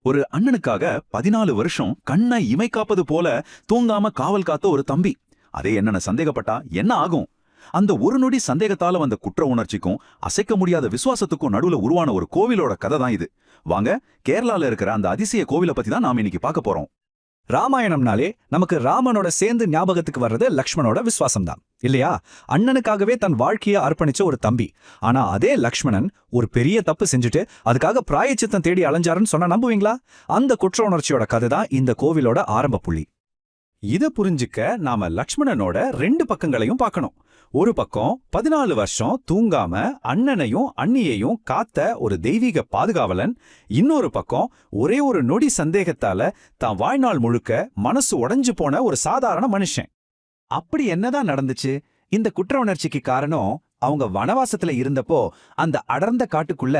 ஒரு அண்ணனுக்காக 14 வருஷம் கண்ணை இமை காப்பது போல தூங்காம காவல் காத்த ஒரு தம்பி. அதே என்னன்னு சந்தேகப்பட்டா என்ன ஆகும்? அந்த ஒரு நொடி சந்தேகத்தால வந்த குற்ற உணர்ச்சிக்கும் அசைக்க முடியாத விசுவாசத்துக்கும் நடுவுல உருவான ஒரு கோவிலோட கதை தான் இது. வாங்க, கேரளால இருக்கிற அந்த அதிசய கோவிலை பத்தி தான் நாம இன்னைக்கு பார்க்க போறோம். ராமாயணம்னாலே நமக்கு ராமனோட சேர்ந்து ஞாபகத்துக்கு வர்றது லக்ஷ்மணோட விசுவாசம்தான் இல்லையா? அண்ணனுக்காகவே தன் வாழ்க்கையை அர்ப்பணிச்ச ஒரு தம்பி. ஆனா அதே லக்ஷ்மணன் ஒரு பெரிய தப்பு செஞ்சுட்டு அதுக்காக பிராயச்சித்தம் தேடி அலைஞ்சாருன்னு சொன்னா நம்புவீங்களா? அந்த குற்ற உணர்ச்சியோட கதை தான் இந்த கோவிலோட ஆரம்ப புள்ளி. இத புரிஞ்சுக்க நாம லக்ஷ்மணனோட 2 பக்கங்களையும் பார்க்கணும். ஒரு பக்கம் 14 வருஷம் தூங்காம அண்ணனையும் அண்ணியையும் காத்த ஒரு தெய்வீக பாதுகாவலன். இன்னொரு பக்கம் ஒரே ஒரு நொடி சந்தேகத்தால தான் வாழ்நாள் முழுக்க மனசு உடைஞ்சு போன ஒரு சாதாரண மனுஷன். அப்படி என்னதான் நடந்துச்சு? இந்த குற்ற உணர்ச்சிக்கு காரணம் அவங்க வனவாசத்துல இருந்தப்போ அந்த அடர்ந்த காட்டுக்குள்ள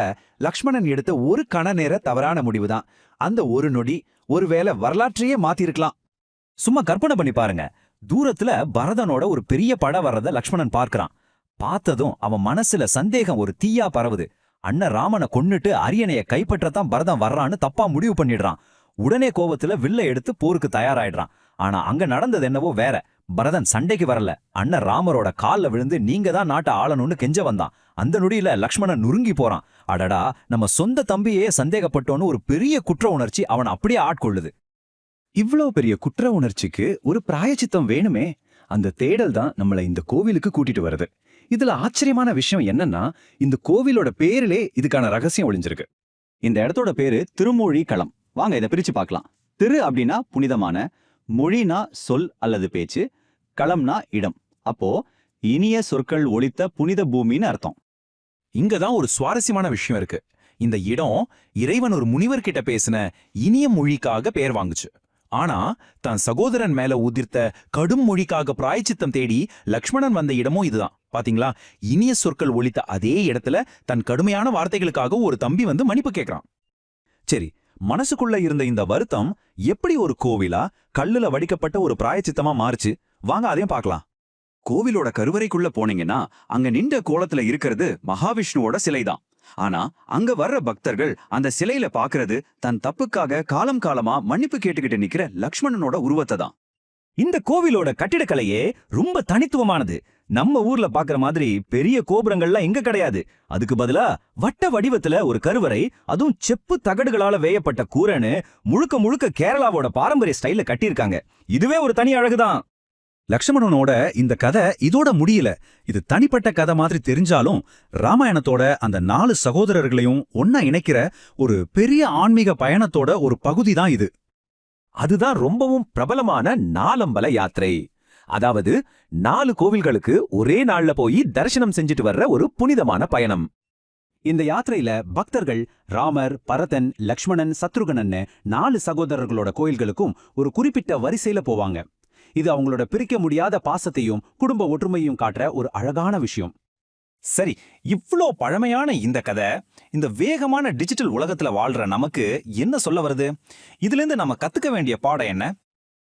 லக்ஷ்மணன் எடுத்த ஒரு கண நேர தவறான முடிவுதான். அந்த ஒரு நொடி ஒருவேளை வரலாற்றையே மாத்திருக்கலாம். சும்மா கற்பனை பண்ணி பாருங்க. தூரத்துல பரதனோட ஒரு பெரிய படம் வர்றத லக்ஷ்மணன் பார்க்கறான். பார்த்ததும் அவன் மனசுல சந்தேகம் ஒரு தீயா பரவுது. அண்ணன் ராமனை கொன்னுட்டு அரியணைய கைப்பற்றத்தான் பரதன் வர்றான்னு தப்பா முடிவு பண்ணிடுறான். உடனே கோவத்துல வில்ல எடுத்து போருக்கு தயாராயிடுறான். ஆனா அங்க நடந்தது என்னவோ வேற. பரதன் சண்டைக்கு வரல, அண்ணன் ராமரோட கால்ல விழுந்து நீங்க தான் நாட்டை ஆளணும்னு கெஞ்ச வந்தான். அந்த நொடியில லக்ஷ்மணன் நுருங்கி போறான். அடடா, நம்ம சொந்த தம்பியே சந்தேகப்பட்டோன்னு ஒரு பெரிய குற்ற உணர்ச்சி அவன் அப்படியே ஆட்கொள்ளுது. இவ்ளோ பெரிய குற்ற உணர்ச்சிக்கு ஒரு பிராயச்சித்தம் வேணுமே. அந்த தேடல் தான் நம்மள இந்த கோவிலுக்கு கூட்டிட்டு வருது. இதுல ஆச்சரியமான விஷயம் என்னன்னா, இந்த கோவிலோட பேரிலே இதுக்கான ரகசியம் ஒளிஞ்சிருக்கு. இந்த இடத்தோட பேரு திருமொழி களம். வாங்க இதை பிரிச்சு பார்க்கலாம். திரு அப்படின்னா புனிதமான, மொழினா சொல் அல்லது பேச்சு, களம்னா இடம். அப்போ இனிய சொற்கள் ஒலித்த புனித பூமின்னு அர்த்தம். இங்கதான் ஒரு சுவாரஸ்யமான விஷயம் இருக்கு. இந்த இடம் இறைவன் ஒரு முனிவர்கிட்ட பேசின இனிய மொழிக்காக பெயர் வாங்குச்சு. ஆனா தன் சகோதரன் மேல உதிர்த்த கடும் மொழிக்காக பிராயச்சித்தம் தேடி லக்ஷ்மணன் வந்த இடமும் இதுதான். பாத்தீங்களா? இனிய சொற்கள் ஒலித்த அதே இடத்துல தன் கடுமையான வார்த்தைகளுக்காக ஒரு தம்பி வந்து மன்னிப்பு கேட்கிறான். சரி, மனசுக்குள்ள இருந்த இந்த வருத்தம் எப்படி ஒரு கோவிலா கல்லுல வடிக்கப்பட்ட ஒரு பிராயச்சித்தமா மாறுச்சு? வாங்க அதையும் பார்க்கலாம். கோவிலோட கருவறைக்குள்ள போனீங்கன்னா அங்க நின்ற கோலத்துல இருக்கிறது மகாவிஷ்ணுவோட சிலைதான். ஆனா அங்க வர்ற பக்தர்கள் அந்த சிலையில பாக்குறது தன் தப்புக்காக காலம் காலமா மன்னிப்பு கேட்டுக்கிட்டு நிக்கிற லக்ஷ்மணனோட உருவத்தை தான். இந்த கோவிலோட கட்டிடக்கலையே ரொம்ப தனித்துவமானது. நம்ம ஊர்ல பாக்குற மாதிரி பெரிய கோபுரங்கள்லாம் இங்க கிடையாது. அதுக்கு பதிலா வட்ட வடிவத்துல ஒரு கருவறை, அதுவும் செப்பு தகடுகளால வேயப்பட்ட கூரைன்னு முழுக்க முழுக்க கேரளாவோட பாரம்பரிய ஸ்டைல்ல கட்டியிருக்காங்க. இதுவே ஒரு தனி அழகுதான். லக்ஷ்மணனோட இந்த கதை இதோட முடியல. இது தனிப்பட்ட கதை மாதிரி தெரிஞ்சாலும் ராமாயணத்தோட அந்த 4 சகோதரர்களையும் ஒன்னா இணைக்கிற ஒரு பெரிய ஆன்மீக பயணத்தோட ஒரு பகுதி தான் இது. அதுதான் ரொம்பவும் பிரபலமான நாலம்பல யாத்திரை. அதாவது 4 கோவில்களுக்கு ஒரே நாள்ல போய் தரிசனம் செஞ்சுட்டு வர்ற ஒரு புனிதமான பயணம். இந்த யாத்திரையில பக்தர்கள் ராமர், பரதன், லக்ஷ்மணன், சத்ருகனன்னு 4 சகோதரர்களோட கோயில்களுக்கும் ஒரு குறிப்பிட்ட வரிசையில போவாங்க. இது அவங்களோட பிரிக்க முடியாத பாசத்தையும் குடும்ப ஒற்றுமையும் காட்டுற ஒரு அழகான விஷயம். சரி, இவ்ளோ பழமையான இந்த கதை இந்த வேகமான டிஜிட்டல் உலகத்துல வாழ்ற நமக்கு என்ன சொல்ல வருது? இதுல இருந்து நம்ம கத்துக்க வேண்டிய பாடம் என்ன?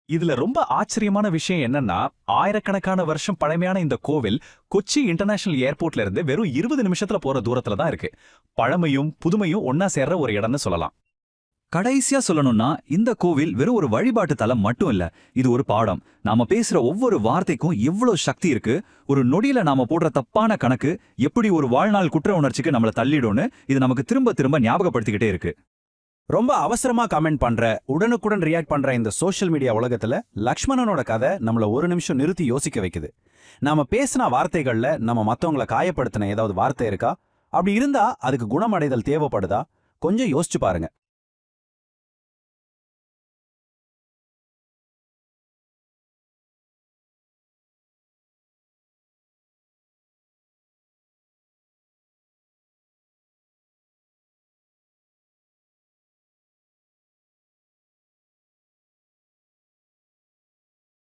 இதுல ரொம்ப ஆச்சரியமான விஷயம் என்னன்னா, ஆயிரக்கணக்கான வருஷம் பழமையான இந்த கோவில் கொச்சி இன்டர்நேஷனல் ஏர்போர்ட்ல இருந்து வெறும் 20 நிமிஷத்துல போற தூரத்துல தான் இருக்கு. பழமையும் புதுமையும் ஒன்னா சேர்ற ஒரு இடம்னு சொல்லலாம். கடைசியா சொல்லணும்னா, இந்த கோவில் வெறும் ஒரு வழிபாட்டு தலம் மட்டும் இல்ல, இது ஒரு பாடம். நாம பேசுற ஒவ்வொரு வார்த்தைக்கும் எவ்வளவு சக்தி இருக்கு. ஒரு நொடியில நாம போடுற தப்பான கணக்கு எப்படி ஒரு வாழ்நாள் குற்ற உணர்ச்சிக்கு நம்மள தள்ளிடும்னு இது நமக்கு திரும்ப திரும்ப ஞாபகப்படுத்திக்கிட்டே இருக்கு. ரொம்ப அவசரமா கமெண்ட் பண்ற, உடனுக்குடன் ரியாக்ட் பண்ற இந்த சோஷியல் மீடியா உலகத்துல லக்ஷ்மணனோட கதை நம்மள ஒரு நிமிஷம் நிறுத்தி யோசிக்க வைக்குது. நாம பேசின வார்த்தைகள்ல நம்ம மத்தவங்கள காயப்படுத்தின ஏதாவது வார்த்தை இருக்கா? அப்படி இருந்தா அதுக்கு குணமடைதல் தேவைப்படுதா? கொஞ்சம் யோசிச்சு பாருங்க.